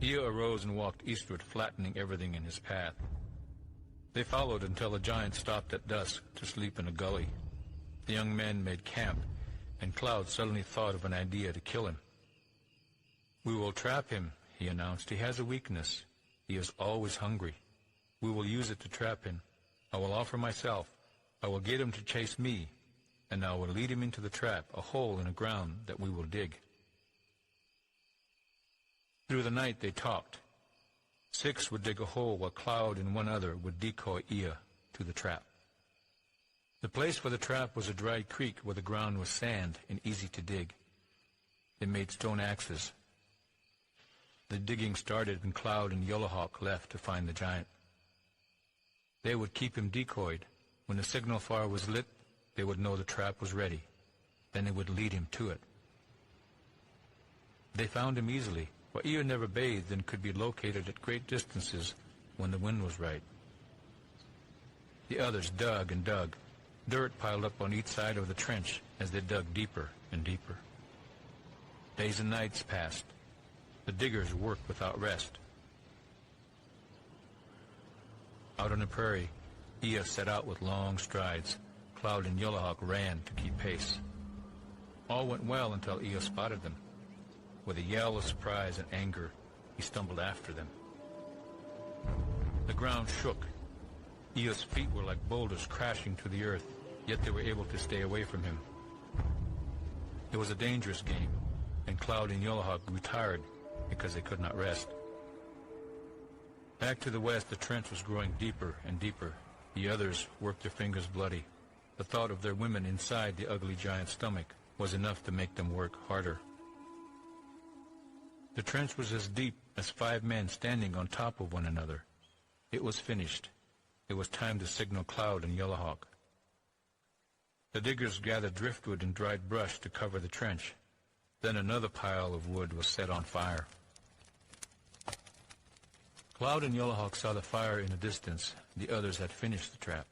Ea arose and walked eastward, flattening everything in his path. They followed until the giant stopped at dusk to sleep in a gully. The young men made camp, and Cloud suddenly thought of an idea to kill him. "We will trap him," he announced. "He has a weakness. He is always hungry. We will use it to trap him. I will offer myself. I will get him to chase me, and I will lead him into the trap, a hole in the ground that we will dig." Through the night they talked. 6 would dig a hole while Cloud and one other would decoy Ea to the trap. The place for the trap was a dry creek where the ground was sand and easy to dig. They made stone axes. The digging started when Cloud and Yellowhawk left to find the giant. They would keep him decoyed. When the signal fire was lit, they would know the trap was ready. Then they would lead him to it. They found him easily, for Ea never bathed and could be located at great distances when the wind was right. The others dug and dug. Dirt piled up on each side of the trench as they dug deeper and deeper. Days and nights passed. The diggers worked without rest. Out on the prairie, Ea set out with long strides. Cloud and Yellowhawk ran to keep pace. All went well until Ea spotted them. With a yell of surprise and anger, he stumbled after them. The ground shook. Ea's feet were like boulders crashing to the earth, yet they were able to stay away from him. It was a dangerous game, and Cloud and Yellowhawk grew tired because they could not rest. Back to the west, the trench was growing deeper and deeper. The others worked their fingers bloody. The thought of their women inside the ugly giant's stomach was enough to make them work harder. The trench was as deep as 5 men standing on top of one another. It was finished. It was time to signal Cloud and Yellowhawk. The diggers gathered driftwood and dried brush to cover the trench. Then another pile of wood was set on fire. Cloud and Yellowhawk saw the fire in the distance. The others had finished the trap.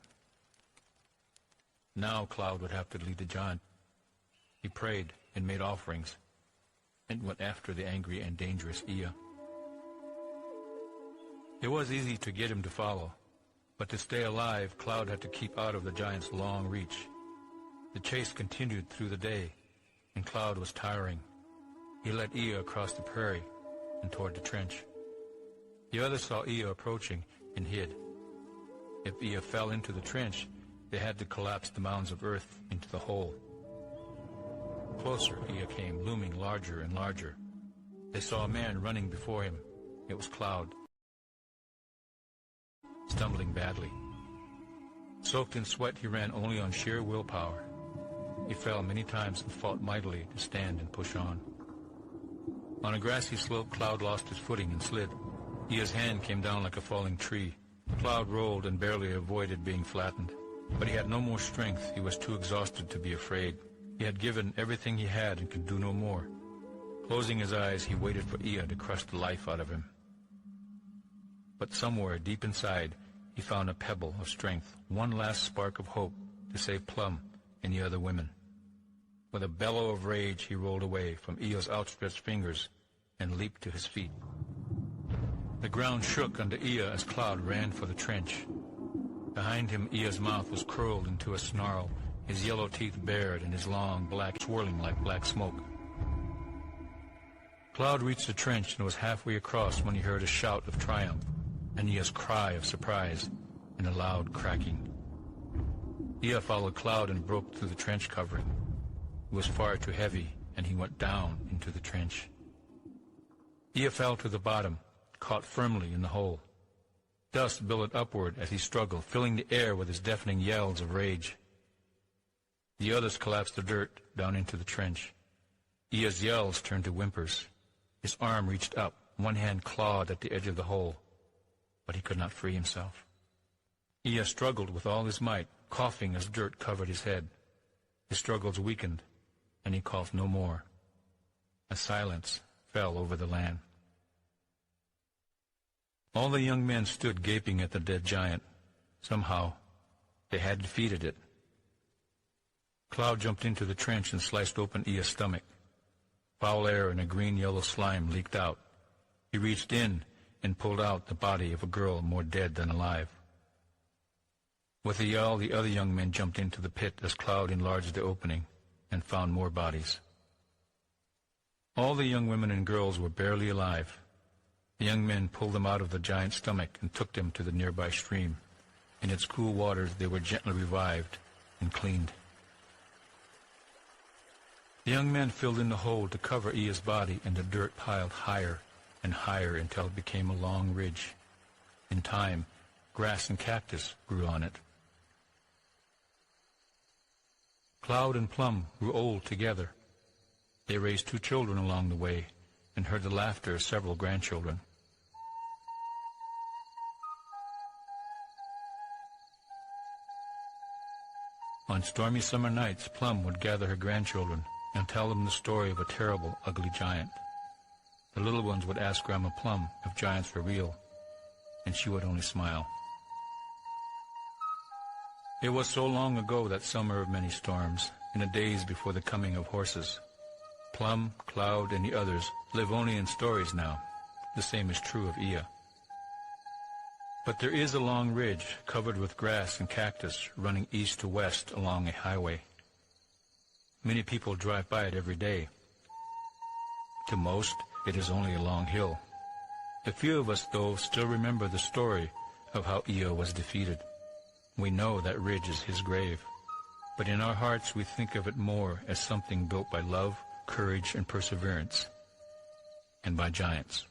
Now Cloud would have to lead the giant. He prayed and made offerings, and went after the angry and dangerous Ea. It was easy to get him to follow, but to stay alive, Cloud had to keep out of the giant's long reach. The chase continued through the day, and Cloud was tiring. He led Ea across the prairie and toward the trench. The others saw Ea approaching and hid. If Ea fell into the trench, they had to collapse the mounds of earth into the hole. Closer Ea came, looming larger and larger. They saw a man running before him. It was Cloud, stumbling badly. Soaked in sweat, he ran only on sheer willpower. He fell many times and fought mightily to stand and push on. On a grassy slope, Cloud lost his footing and slid. Ea's hand came down like a falling tree. Cloud rolled and barely avoided being flattened. But he had no more strength. He was too exhausted to be afraid. He had given everything he had and could do no more. Closing his eyes, he waited for Ea to crush the life out of him. But somewhere deep inside, he found a pebble of strength, one last spark of hope to save Plum and the other women. With a bellow of rage, he rolled away from Ea's outstretched fingers and leaped to his feet. The ground shook under Ea as Cloud ran for the trench. Behind him, Ea's mouth was curled into a snarl, his yellow teeth bared and his long black swirling like black smoke. Cloud reached the trench and was halfway across when he heard a shout of triumph, and Ea's cry of surprise, and a loud cracking. Ea followed Cloud and broke through the trench covering. It was far too heavy, and he went down into the trench. Ea fell to the bottom, caught firmly in the hole. Dust billowed upward as he struggled, filling the air with his deafening yells of rage. The others collapsed the dirt down into the trench. Ea's yells turned to whimpers. His arm reached up, one hand clawed at the edge of the hole, but he could not free himself. Ea struggled with all his might, coughing as dirt covered his head. His struggles weakened, and he coughed no more. A silence fell over the land. All the young men stood gaping at the dead giant. Somehow, they had defeated it. Cloud jumped into the trench and sliced open Ea's stomach. Foul air and a green-yellow slime leaked out. He reached in and pulled out the body of a girl more dead than alive. With a yell, the other young men jumped into the pit as Cloud enlarged the opening and found more bodies. All the young women and girls were barely alive. The young men pulled them out of the giant's stomach and took them to the nearby stream. In its cool waters they were gently revived and cleaned. The young men filled in the hole to cover Iya's body, and the dirt piled higher and higher until it became a long ridge. In time, grass and cactus grew on it. Cloud and Plum grew old together. They raised 2 children along the way and heard the laughter of several grandchildren. On stormy summer nights, Plum would gather her grandchildren and tell them the story of a terrible, ugly giant. The little ones would ask Grandma Plum if giants were real, and she would only smile. It was so long ago, that summer of many storms, in the days before the coming of horses. Plum, Cloud, and the others live only in stories now. The same is true of Iya. But there is a long ridge covered with grass and cactus running east to west along a highway. Many people drive by it every day. To most, it is only a long hill. A few of us, though, still remember the story of how Iya was defeated. We know that ridge is his grave, but in our hearts we think of it more as something built by love, courage, and perseverance, and by giants.